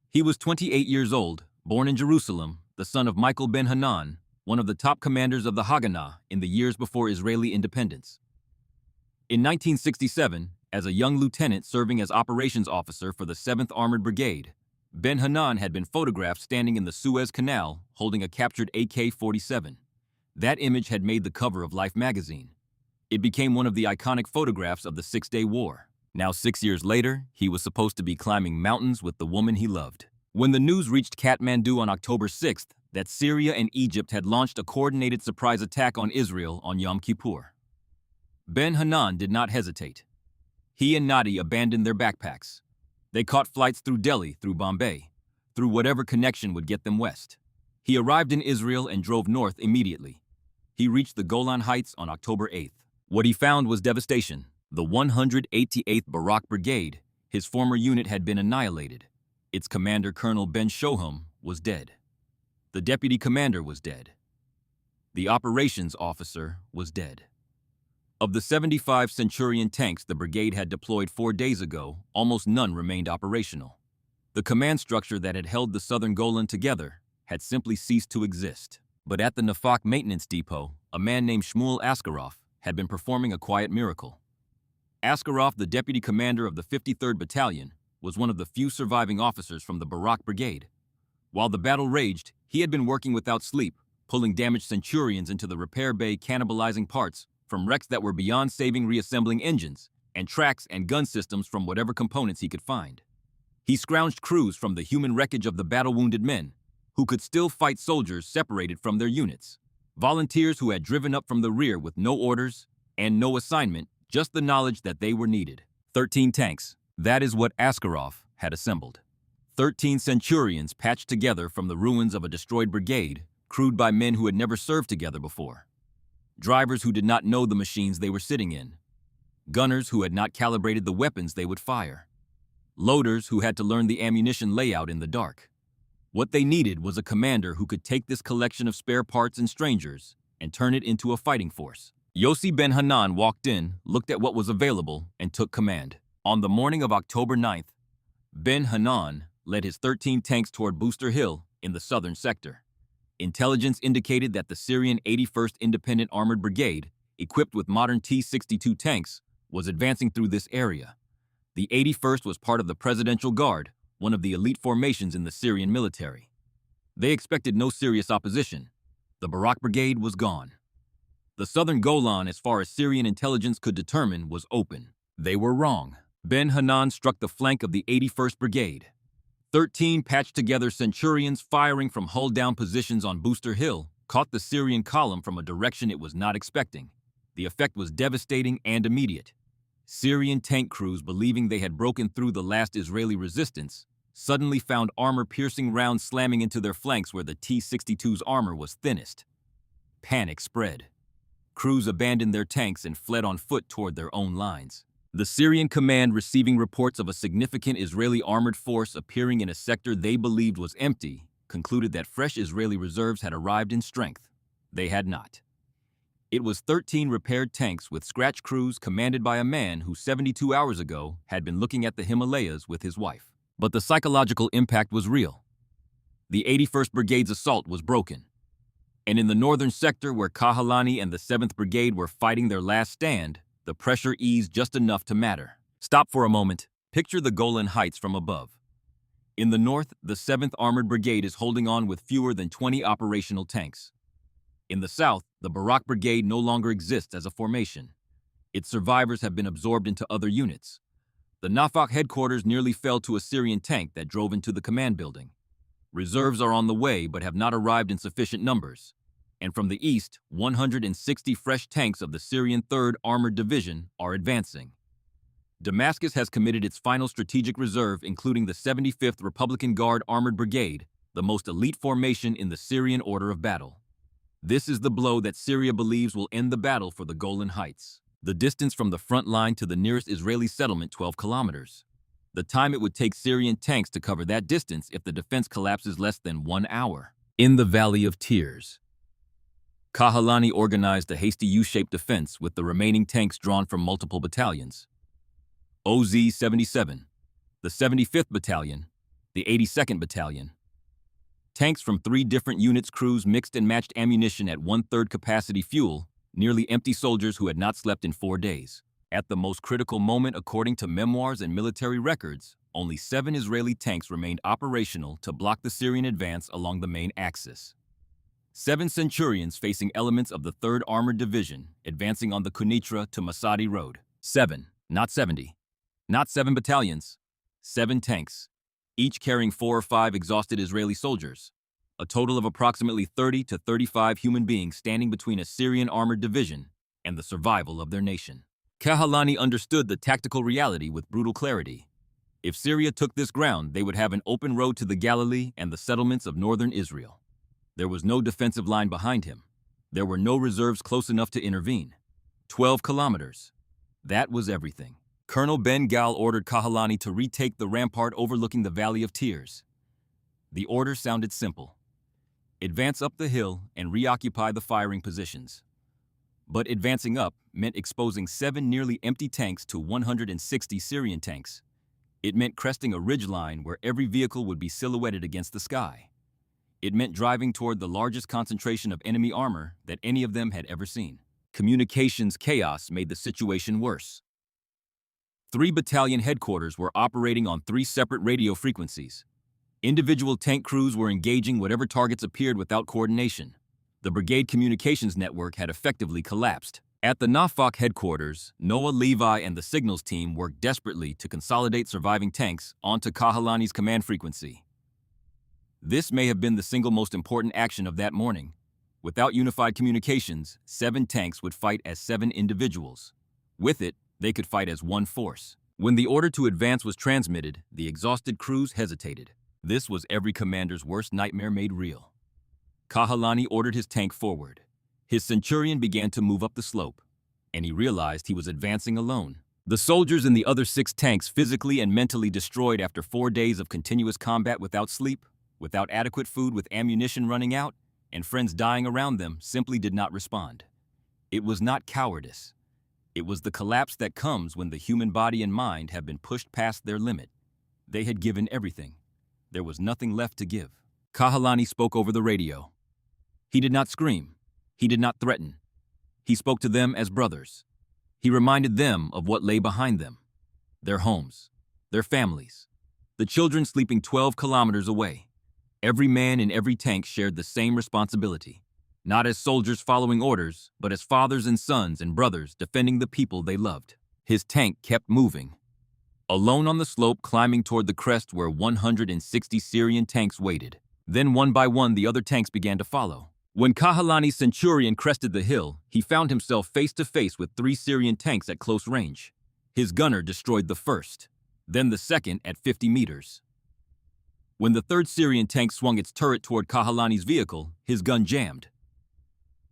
He was 28 years old, born in Jerusalem, the son of Michael Ben Hanan, one of the top commanders of the Haganah in the years before Israeli independence. In 1967, as a young lieutenant serving as operations officer for the 7th Armored Brigade, Ben Hanan had been photographed standing in the Suez Canal holding a captured AK-47. That image had made the cover of Life magazine. It became one of the iconic photographs of the Six-Day War. Now, 6 years later, he was supposed to be climbing mountains with the woman he loved. When the news reached Kathmandu on October 6th that Syria and Egypt had launched a coordinated surprise attack on Israel on Yom Kippur, Ben Hanan did not hesitate. He and Nadi abandoned their backpacks. They caught flights through Delhi, through Bombay, through whatever connection would get them west. He arrived in Israel and drove north immediately. He reached the Golan Heights on October 8th. What he found was devastation. The 188th Barak Brigade, his former unit, had been annihilated. Its commander, Colonel Ben Shoham, was dead. The deputy commander was dead. The operations officer was dead. Of the 75 Centurion tanks the brigade had deployed 4 days ago, almost none remained operational. The command structure that had held the southern Golan together had simply ceased to exist. But at the Nafaq maintenance depot, a man named Shmuel Askarov had been performing a quiet miracle. Askarov, the deputy commander of the 53rd Battalion, was one of the few surviving officers from the Barak Brigade. While the battle raged, he had been working without sleep, pulling damaged Centurions into the repair bay, cannibalizing parts from wrecks that were beyond saving, reassembling engines and tracks and gun systems from whatever components he could find. He scrounged crews from the human wreckage of the battle-wounded men, who could still fight soldiers separated from their units. Volunteers who had driven up from the rear with no orders and no assignment, just the knowledge that they were needed. 13 tanks. That is what Askarov had assembled. 13 Centurions patched together from the ruins of a destroyed brigade, crewed by men who had never served together before. Drivers who did not know the machines they were sitting in. Gunners who had not calibrated the weapons they would fire. Loaders who had to learn the ammunition layout in the dark. What they needed was a commander who could take this collection of spare parts and strangers and turn it into a fighting force. Yossi Ben Hanan walked in, looked at what was available, and took command. On the morning of October 9th, Ben Hanan led his 13 tanks toward Booster Hill in the southern sector. Intelligence indicated that the Syrian 81st Independent Armored Brigade, equipped with modern T-62 tanks, was advancing through this area. The 81st was part of the Presidential Guard, one of the elite formations in the Syrian military. They expected no serious opposition. The Barak Brigade was gone. The southern Golan, as far as Syrian intelligence could determine, was open. They were wrong. Ben Hanan struck the flank of the 81st Brigade. 13 patched-together Centurions firing from hull-down positions on Booster Hill caught the Syrian column from a direction it was not expecting. The effect was devastating and immediate. Syrian tank crews, believing they had broken through the last Israeli resistance, suddenly found armor-piercing rounds slamming into their flanks where the T-62's armor was thinnest. Panic spread. Crews abandoned their tanks and fled on foot toward their own lines. The Syrian command, receiving reports of a significant Israeli armored force appearing in a sector they believed was empty, concluded that fresh Israeli reserves had arrived in strength. They had not. It was 13 repaired tanks with scratch crews commanded by a man who 72 hours ago had been looking at the Himalayas with his wife. But the psychological impact was real. The 81st Brigade's assault was broken. And in the northern sector where Kahalani and the 7th Brigade were fighting their last stand, the pressure eased just enough to matter. Stop for a moment. Picture the Golan Heights from above. In the north, the 7th Armored Brigade is holding on with fewer than 20 operational tanks. In the south, the Barak Brigade no longer exists as a formation. Its survivors have been absorbed into other units. The Nafak headquarters nearly fell to a Syrian tank that drove into the command building. Reserves are on the way but have not arrived in sufficient numbers. And from the east, 160 fresh tanks of the Syrian 3rd Armored Division are advancing. Damascus has committed its final strategic reserve, including the 75th Republican Guard Armored Brigade, the most elite formation in the Syrian order of battle. This is the blow that Syria believes will end the battle for the Golan Heights. The distance from the front line to the nearest Israeli settlement, 12 kilometers. The time it would take Syrian tanks to cover that distance if the defense collapses, less than 1 hour. In the Valley of Tears, Kahalani organized a hasty U-shaped defense with the remaining tanks drawn from multiple battalions. OZ-77, the 75th Battalion, the 82nd Battalion. Tanks from 3 different units, crews mixed and matched ammunition at 1/3 capacity, fuel, nearly empty soldiers who had not slept in 4 days. At the most critical moment, according to memoirs and military records, only 7 Israeli tanks remained operational to block the Syrian advance along the main axis. 7 Centurions facing elements of the 3rd Armored Division, advancing on the Kunitra to Masadi Road. 7, not 70. Not 7 battalions. 7 tanks, each carrying 4 or 5 exhausted Israeli soldiers. A total of approximately 30 to 35 human beings standing between a Syrian armored division and the survival of their nation. Kahalani understood the tactical reality with brutal clarity. If Syria took this ground, they would have an open road to the Galilee and the settlements of northern Israel. There was no defensive line behind him. There were no reserves close enough to intervene. 12 kilometers. That was everything. Colonel Ben Gal ordered Kahalani to retake the rampart overlooking the Valley of Tears. The order sounded simple. Advance up the hill and reoccupy the firing positions. But advancing up meant exposing 7 nearly empty tanks to 160 Syrian tanks. It meant cresting a ridgeline where every vehicle would be silhouetted against the sky. It meant driving toward the largest concentration of enemy armor that any of them had ever seen. Communications chaos made the situation worse. 3 battalion headquarters were operating on 3 separate radio frequencies. Individual tank crews were engaging whatever targets appeared without coordination. The brigade communications network had effectively collapsed. At the Nafak headquarters, Noah Levi and the signals team worked desperately to consolidate surviving tanks onto Kahalani's command frequency. This may have been the single most important action of that morning. Without unified communications, 7 tanks would fight as 7 individuals. With it, they could fight as one force. When the order to advance was transmitted, the exhausted crews hesitated. This was every commander's worst nightmare made real. Kahalani ordered his tank forward. His Centurion began to move up the slope, and he realized he was advancing alone. The soldiers in the other 6 tanks, physically and mentally destroyed after 4 days of continuous combat without sleep, without adequate food, with ammunition running out, and friends dying around them, simply did not respond. It was not cowardice. It was the collapse that comes when the human body and mind have been pushed past their limit. They had given everything. There was nothing left to give. Kahalani spoke over the radio. He did not scream. He did not threaten. He spoke to them as brothers. He reminded them of what lay behind them. Their homes, their families, the children sleeping 12 kilometers away. Every man in every tank shared the same responsibility, not as soldiers following orders, but as fathers and sons and brothers defending the people they loved. His tank kept moving. Alone on the slope, climbing toward the crest where 160 Syrian tanks waited. Then one by one the other tanks began to follow. When Kahalani's Centurion crested the hill, he found himself face to face with 3 Syrian tanks at close range. His gunner destroyed the first, then the second at 50 meters. When the third Syrian tank swung its turret toward Kahalani's vehicle, his gun jammed.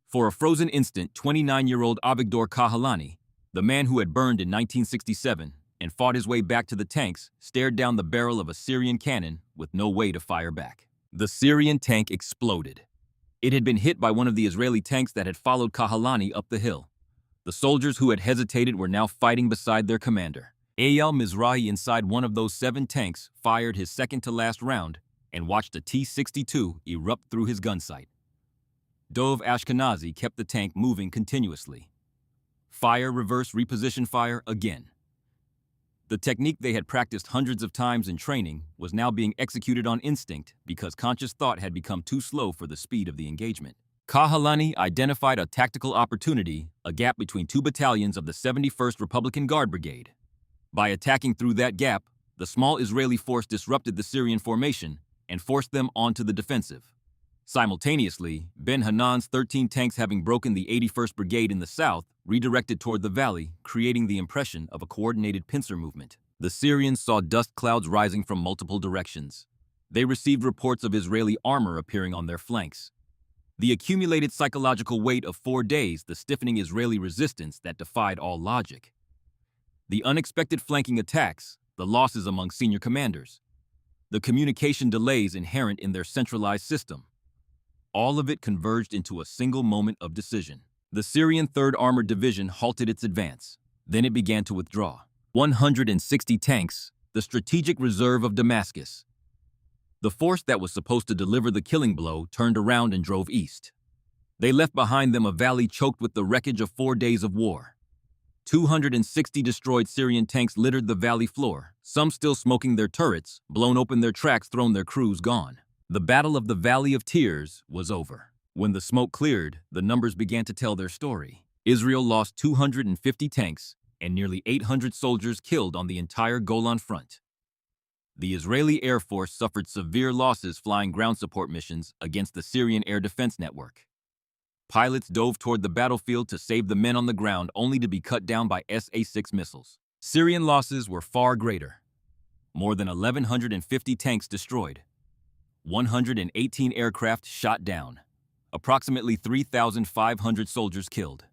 For a frozen instant, 29-year-old Avigdor Kahalani, the man who had burned in 1967 and fought his way back to the tanks, stared down the barrel of a Syrian cannon with no way to fire back. The Syrian tank exploded. It had been hit by one of the Israeli tanks that had followed Kahalani up the hill. The soldiers who had hesitated were now fighting beside their commander. Eyal Mizrahi, inside one of those 7 tanks, fired his second-to-last round and watched a T-62 erupt through his gun sight. Dov Ashkenazi kept the tank moving continuously. Fire, reverse, reposition fire, again. The technique they had practiced hundreds of times in training was now being executed on instinct because conscious thought had become too slow for the speed of the engagement. Kahalani identified a tactical opportunity, a gap between 2 battalions of the 71st Republican Guard Brigade. By attacking through that gap, the small Israeli force disrupted the Syrian formation and forced them onto the defensive. Simultaneously, Ben Hanan's 13 tanks, having broken the 81st Brigade in the south, redirected toward the valley, creating the impression of a coordinated pincer movement. The Syrians saw dust clouds rising from multiple directions. They received reports of Israeli armor appearing on their flanks. The accumulated psychological weight of 4 days, the stiffening Israeli resistance that defied all logic. The unexpected flanking attacks, the losses among senior commanders, the communication delays inherent in their centralized system. All of it converged into a single moment of decision. The Syrian 3rd Armored Division halted its advance. Then it began to withdraw. 160 tanks, the strategic reserve of Damascus. The force that was supposed to deliver the killing blow turned around and drove east. They left behind them a valley choked with the wreckage of 4 days of war. 260 destroyed Syrian tanks littered the valley floor, some still smoking their turrets, blown open their tracks, thrown their crews, gone. The Battle of the Valley of Tears was over. When the smoke cleared, the numbers began to tell their story. Israel lost 250 tanks and nearly 800 soldiers killed on the entire Golan front. The Israeli Air Force suffered severe losses flying ground support missions against the Syrian air defense network. Pilots dove toward the battlefield to save the men on the ground, only to be cut down by SA-6 missiles. Syrian losses were far greater. More than 1,150 tanks destroyed. 118 aircraft shot down. Approximately 3,500 soldiers killed.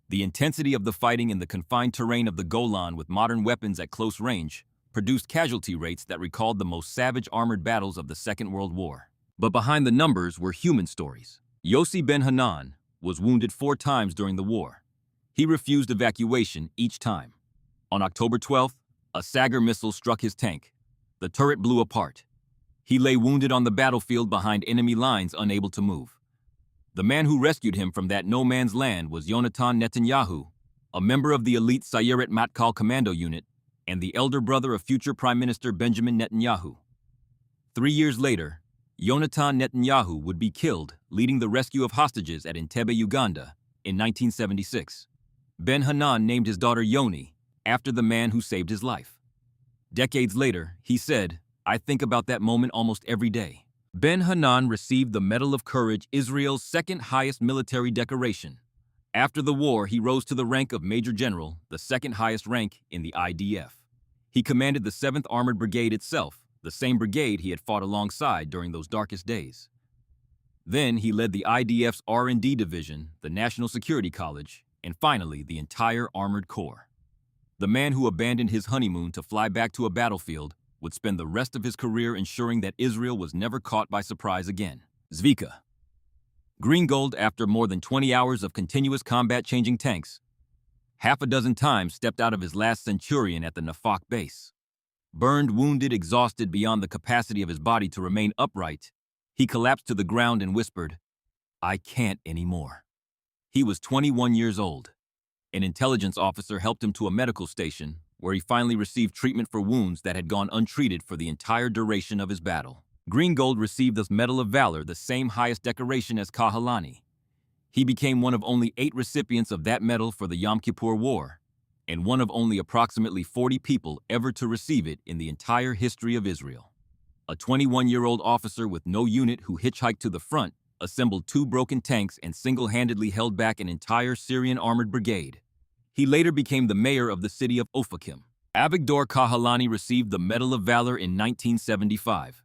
The intensity of the fighting in the confined terrain of the Golan with modern weapons at close range produced casualty rates that recalled the most savage armored battles of the Second World War. But behind the numbers were human stories. Yossi Ben Hanan was wounded 4 times during the war. He refused evacuation each time. On October 12th, a Sagger missile struck his tank. The turret blew apart. He lay wounded on the battlefield behind enemy lines, unable to move. The man who rescued him from that no-man's land was Yonatan Netanyahu, a member of the elite Sayeret Matkal commando unit and the elder brother of future Prime Minister Benjamin Netanyahu. 3 years later, Yonatan Netanyahu would be killed leading the rescue of hostages at Entebbe, Uganda, in 1976. Ben Hanan named his daughter Yoni after the man who saved his life. Decades later, he said, "I think about that moment almost every day." Ben Hanan received the Medal of Courage, Israel's 2nd highest military decoration. After the war, he rose to the rank of Major General, the 2nd highest rank in the IDF. He commanded the 7th Armored Brigade itself, the same brigade he had fought alongside during those darkest days. Then he led the IDF's R&D division, the National Security College, and finally the entire Armored Corps. The man who abandoned his honeymoon to fly back to a battlefield would spend the rest of his career ensuring that Israel was never caught by surprise again. Zvika. Greengold, after more than 20 hours of continuous combat changing tanks, half a dozen times stepped out of his last Centurion at the Nafak base. Burned, wounded, exhausted beyond the capacity of his body to remain upright, he collapsed to the ground and whispered, "I can't anymore." He was 21 years old. An intelligence officer helped him to a medical station, where he finally received treatment for wounds that had gone untreated for the entire duration of his battle. Greengold received the Medal of Valor, the same highest decoration as Kahalani. He became one of only 8 recipients of that medal for the Yom Kippur War, and one of only approximately 40 people ever to receive it in the entire history of Israel. A 21-year-old officer with no unit who hitchhiked to the front, assembled 2 broken tanks and single-handedly held back an entire Syrian armored brigade. He later became the mayor of the city of Ofakim. Avigdor Kahalani received the Medal of Valor in 1975.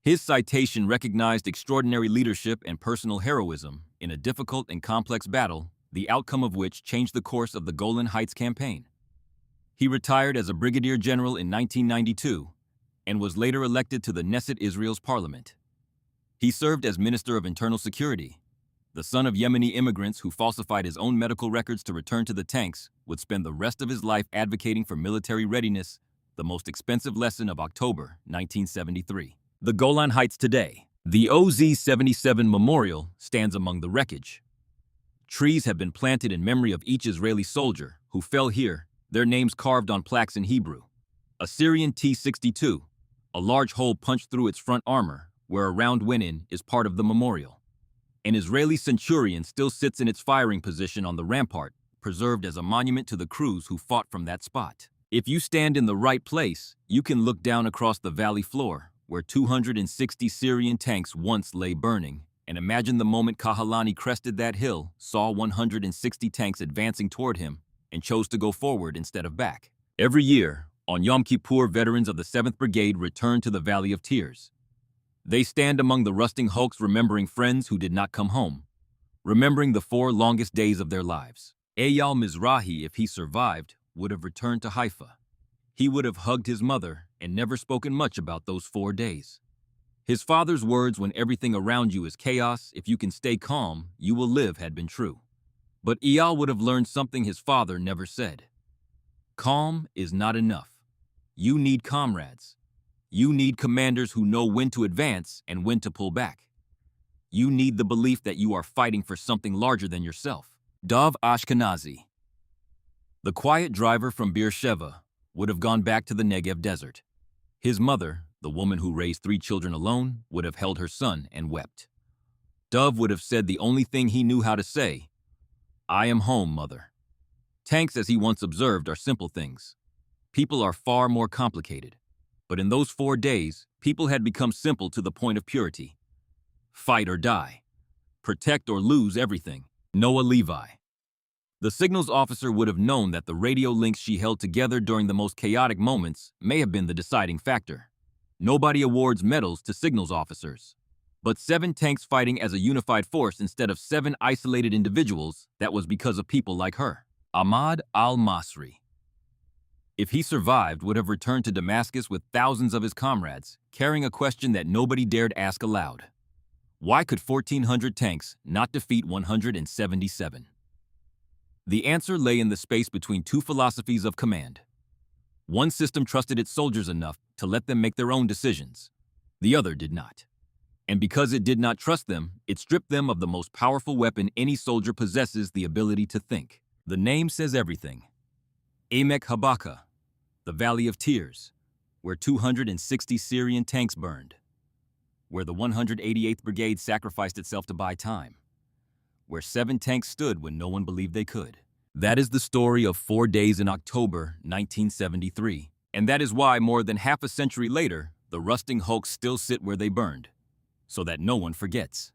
His citation recognized extraordinary leadership and personal heroism in a difficult and complex battle, the outcome of which changed the course of the Golan Heights campaign. He retired as a brigadier general in 1992 and was later elected to the Knesset, Israel's parliament. He served as Minister of Internal Security. The son of Yemeni immigrants who falsified his own medical records to return to the tanks would spend the rest of his life advocating for military readiness, the most expensive lesson of October 1973. The Golan Heights today. The OZ-77 Memorial stands among the wreckage. Trees have been planted in memory of each Israeli soldier who fell here, their names carved on plaques in Hebrew. A Syrian T-62, a large hole punched through its front armor, where a round went in, is part of the memorial. An Israeli Centurion still sits in its firing position on the rampart, preserved as a monument to the crews who fought from that spot. If you stand in the right place, you can look down across the valley floor, where 260 Syrian tanks once lay burning, and imagine the moment Kahalani crested that hill, saw 160 tanks advancing toward him, and chose to go forward instead of back. Every year, on Yom Kippur, veterans of the 7th Brigade return to the Valley of Tears. They stand among the rusting hulks, remembering friends who did not come home, remembering the 4 longest days of their lives. Eyal Mizrahi, if he survived, would have returned to Haifa. He would have hugged his mother and never spoken much about those 4 days. His father's words, "When everything around you is chaos, if you can stay calm, you will live," had been true. But Eyal would have learned something his father never said. Calm is not enough. You need comrades. You need commanders who know when to advance and when to pull back. You need the belief that you are fighting for something larger than yourself. Dov Ashkenazi. The quiet driver from Beersheba would have gone back to the Negev desert. His mother, the woman who raised 3 children alone, would have held her son and wept. Dov would have said the only thing he knew how to say, "I am home, mother." Tanks, as he once observed, are simple things. People are far more complicated. But in those 4 days, people had become simple to the point of purity. Fight or die. Protect or lose everything. Noah Levi. The signals officer would have known that the radio links she held together during the most chaotic moments may have been the deciding factor. Nobody awards medals to signals officers. But 7 tanks fighting as a unified force instead of 7 isolated individuals, that was because of people like her. Ahmad al-Masri. If he survived, would have returned to Damascus with thousands of his comrades, carrying a question that nobody dared ask aloud. Why could 1,400 tanks not defeat 177? The answer lay in the space between 2 philosophies of command. One system trusted its soldiers enough to let them make their own decisions. The other did not. And because it did not trust them, it stripped them of the most powerful weapon any soldier possesses, the ability to think. The name says everything. Emek Habaka, the Valley of Tears, where 260 Syrian tanks burned, where the 188th Brigade sacrificed itself to buy time, where 7 tanks stood when no one believed they could. That is the story of 4 days in October 1973, and that is why more than half a century later, the rusting hulks still sit where they burned, so that no one forgets.